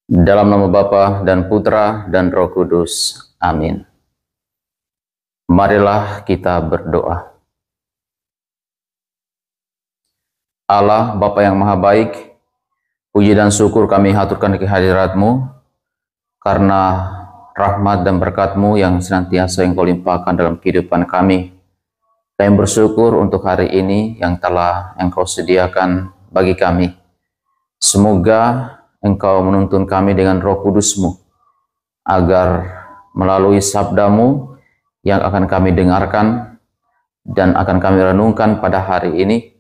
Dalam nama Bapa dan Putra dan Roh Kudus. Amin. Marilah kita berdoa. Allah, Bapa yang Maha Baik, puji dan syukur kami haturkan di hadirat-Mu karena rahmat dan berkat-Mu yang senantiasa Engkau limpahkan dalam kehidupan kami. Kami bersyukur untuk hari ini yang telah Engkau sediakan bagi kami. Semoga Engkau menuntun kami dengan Roh Kudus-Mu, agar melalui sabda-Mu yang akan kami dengarkan dan akan kami renungkan pada hari ini,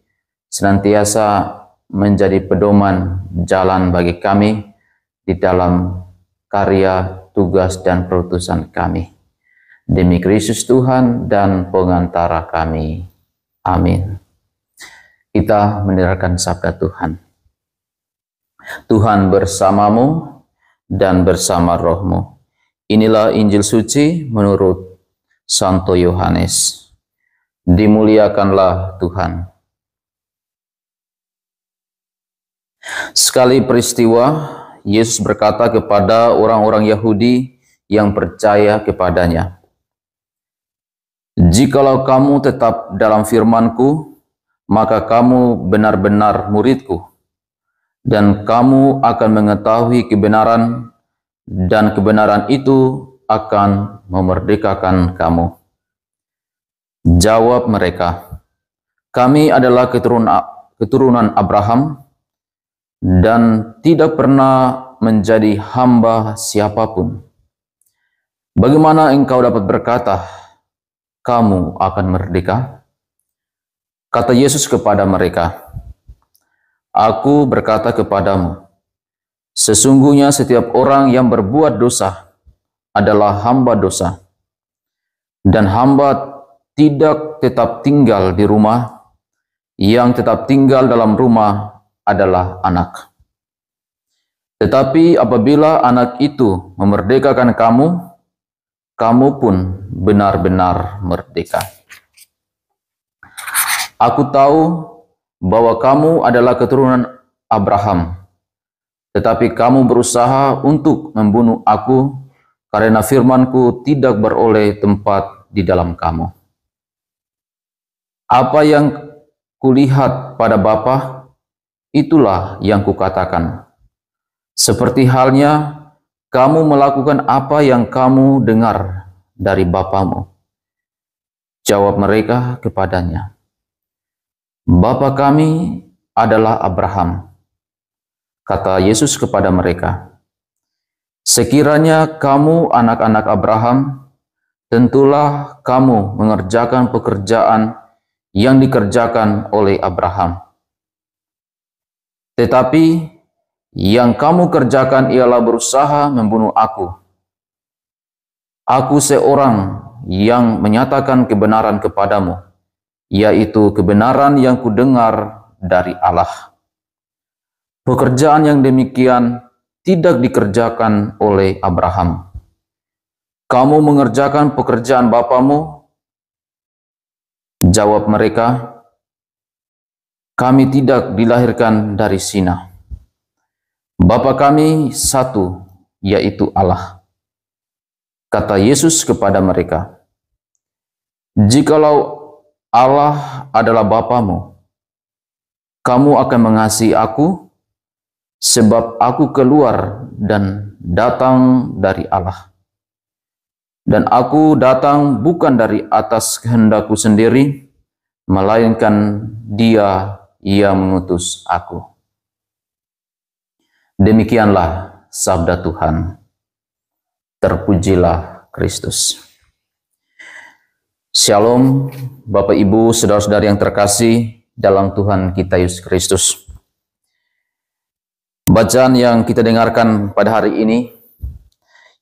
senantiasa menjadi pedoman jalan bagi kami di dalam karya, tugas, dan perutusan kami. Demi Kristus Tuhan dan pengantara kami. Amin. Kita mendengarkan sabda Tuhan. Tuhan bersamamu dan bersama rohmu. Inilah Injil suci menurut Santo Yohanes. Dimuliakanlah Tuhan. Sekali peristiwa, Yesus berkata kepada orang-orang Yahudi yang percaya kepadanya, "Jikalau kamu tetap dalam firman-Ku, maka kamu benar-benar murid-Ku, dan kamu akan mengetahui kebenaran, dan kebenaran itu akan memerdekakan kamu." Jawab mereka, "Kami adalah keturunan Abraham dan tidak pernah menjadi hamba siapapun. Bagaimana engkau dapat berkata, kamu akan merdeka?" Kata Yesus kepada mereka, "Aku berkata kepadamu, sesungguhnya setiap orang yang berbuat dosa adalah hamba dosa. Dan hamba tidak tetap tinggal di rumah, yang tetap tinggal dalam rumah adalah anak. Tetapi apabila anak itu memerdekakan kamu, kamu pun benar-benar merdeka. Aku tahu bahwa kamu adalah keturunan Abraham, tetapi kamu berusaha untuk membunuh aku karena firman-Ku tidak beroleh tempat di dalam kamu. Apa yang kulihat pada Bapa, itulah yang kukatakan. Seperti halnya kamu melakukan apa yang kamu dengar dari bapamu." Jawab mereka kepadanya, "Bapa kami adalah Abraham." Kata Yesus kepada mereka, "Sekiranya kamu anak-anak Abraham, tentulah kamu mengerjakan pekerjaan yang dikerjakan oleh Abraham. Tetapi yang kamu kerjakan ialah berusaha membunuh aku. Aku seorang yang menyatakan kebenaran kepadamu, yaitu kebenaran yang kudengar dari Allah. Pekerjaan yang demikian tidak dikerjakan oleh Abraham. Kamu mengerjakan pekerjaan bapamu?" Jawab mereka, "Kami tidak dilahirkan dari zina. Bapa kami satu, yaitu Allah." Kata Yesus kepada mereka, "Jikalau Allah adalah Bapamu, kamu akan mengasihi aku, sebab aku keluar dan datang dari Allah. Dan aku datang bukan dari atas kehendakku sendiri, melainkan Dia yang mengutus aku." Demikianlah sabda Tuhan. Terpujilah Kristus. Shalom, Bapak Ibu, saudara-saudari yang terkasih dalam Tuhan kita Yesus Kristus. Bacaan yang kita dengarkan pada hari ini,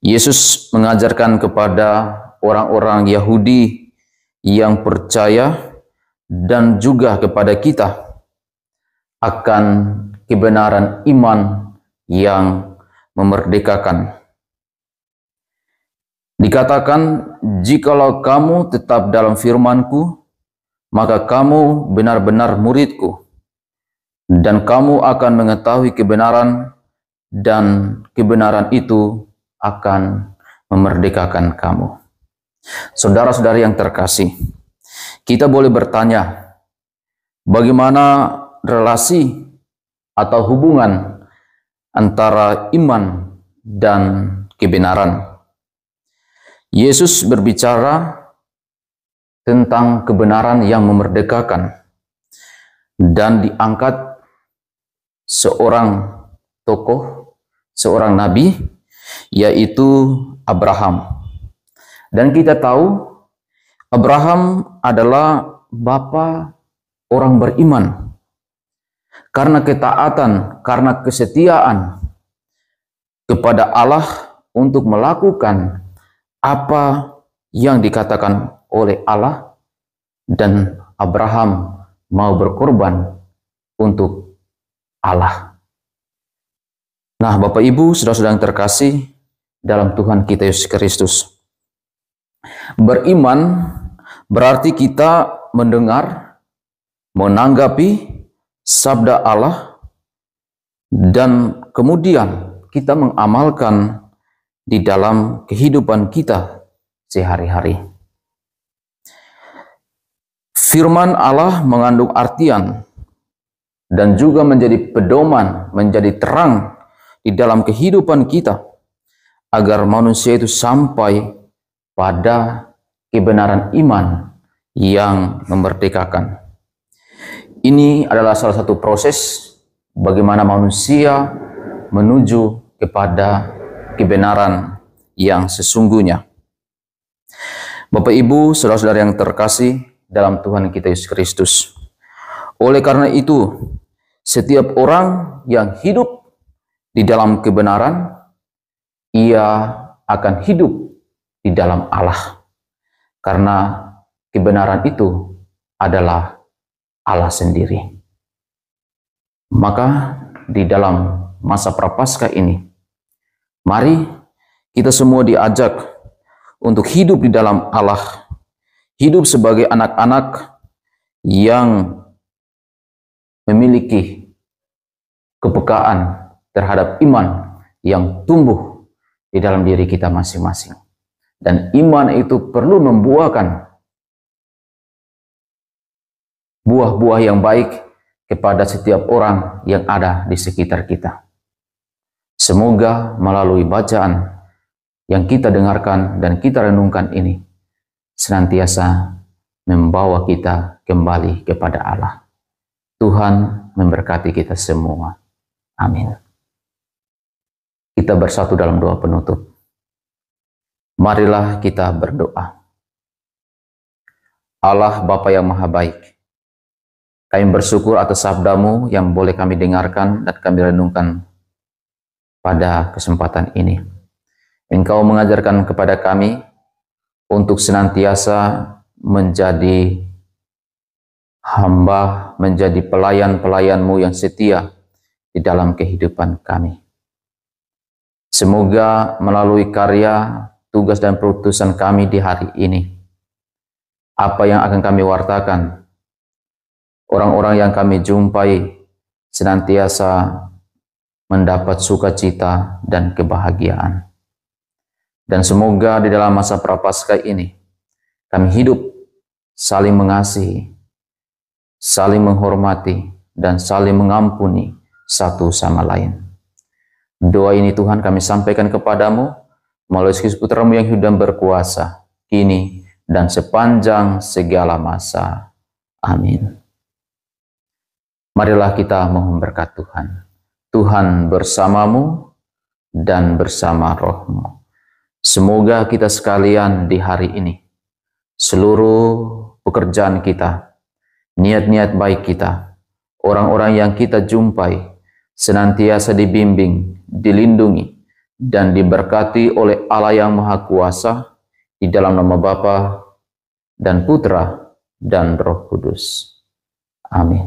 Yesus mengajarkan kepada orang-orang Yahudi yang percaya dan juga kepada kita akan kebenaran iman yang memerdekakan. Dikatakan, "Jikalau kamu tetap dalam firman-Ku, maka kamu benar-benar murid-Ku, dan kamu akan mengetahui kebenaran, dan kebenaran itu akan memerdekakan kamu. Saudara-saudari yang terkasih, kita boleh bertanya, bagaimana relasi atau hubungan antara iman dan kebenaran? Yesus berbicara tentang kebenaran yang memerdekakan dan diangkat seorang tokoh, seorang nabi, yaitu Abraham. Dan kita tahu Abraham adalah bapa orang beriman. Karena ketaatan, karena kesetiaan kepada Allah untuk melakukan apa yang dikatakan oleh Allah, dan Abraham mau berkorban untuk Allah. Nah, Bapak Ibu, saudara-saudara yang terkasih dalam Tuhan kita Yesus Kristus, beriman berarti kita mendengar, menanggapi sabda Allah, dan kemudian kita mengamalkan di dalam kehidupan kita sehari-hari. Firman Allah mengandung artian dan juga menjadi pedoman, menjadi terang di dalam kehidupan kita, agar manusia itu sampai pada kebenaran iman yang memerdekakan. Ini adalah salah satu proses bagaimana manusia menuju kepada kebenaran yang sesungguhnya. Bapak Ibu, saudara-saudara yang terkasih dalam Tuhan kita Yesus Kristus, oleh karena itu, setiap orang yang hidup di dalam kebenaran, ia akan hidup di dalam Allah. Karena kebenaran itu adalah Allah sendiri. Maka di dalam masa Prapaskah ini, mari kita semua diajak untuk hidup di dalam Allah, hidup sebagai anak-anak yang memiliki kepekaan terhadap iman yang tumbuh di dalam diri kita masing-masing. Dan iman itu perlu membuahkan buah-buah yang baik kepada setiap orang yang ada di sekitar kita. Semoga melalui bacaan yang kita dengarkan dan kita renungkan ini senantiasa membawa kita kembali kepada Allah. Tuhan memberkati kita semua. Amin. Kita bersatu dalam doa penutup. Marilah kita berdoa. Allah Bapa yang Maha Baik, kami bersyukur atas sabda-Mu yang boleh kami dengarkan dan kami renungkan pada kesempatan ini. Engkau mengajarkan kepada kami untuk senantiasa menjadi hamba, menjadi pelayan-pelayan-Mu yang setia di dalam kehidupan kami. Semoga melalui karya, tugas dan perutusan kami di hari ini, apa yang akan kami wartakan, orang-orang yang kami jumpai senantiasa mendapat sukacita dan kebahagiaan. Dan semoga di dalam masa Prapaskah ini, kami hidup saling mengasihi, saling menghormati, dan saling mengampuni satu sama lain. Doa ini Tuhan kami sampaikan kepadamu melalui Kristus Putra-Mu yang hidup dan berkuasa, kini dan sepanjang segala masa. Amin. Marilah kita mohon berkat Tuhan. Tuhan bersamamu dan bersama roh-Mu. Semoga kita sekalian di hari ini, seluruh pekerjaan kita, niat-niat baik kita, orang-orang yang kita jumpai, senantiasa dibimbing, dilindungi, dan diberkati oleh Allah yang Maha Kuasa, di dalam nama Bapa dan Putra dan Roh Kudus. Amin.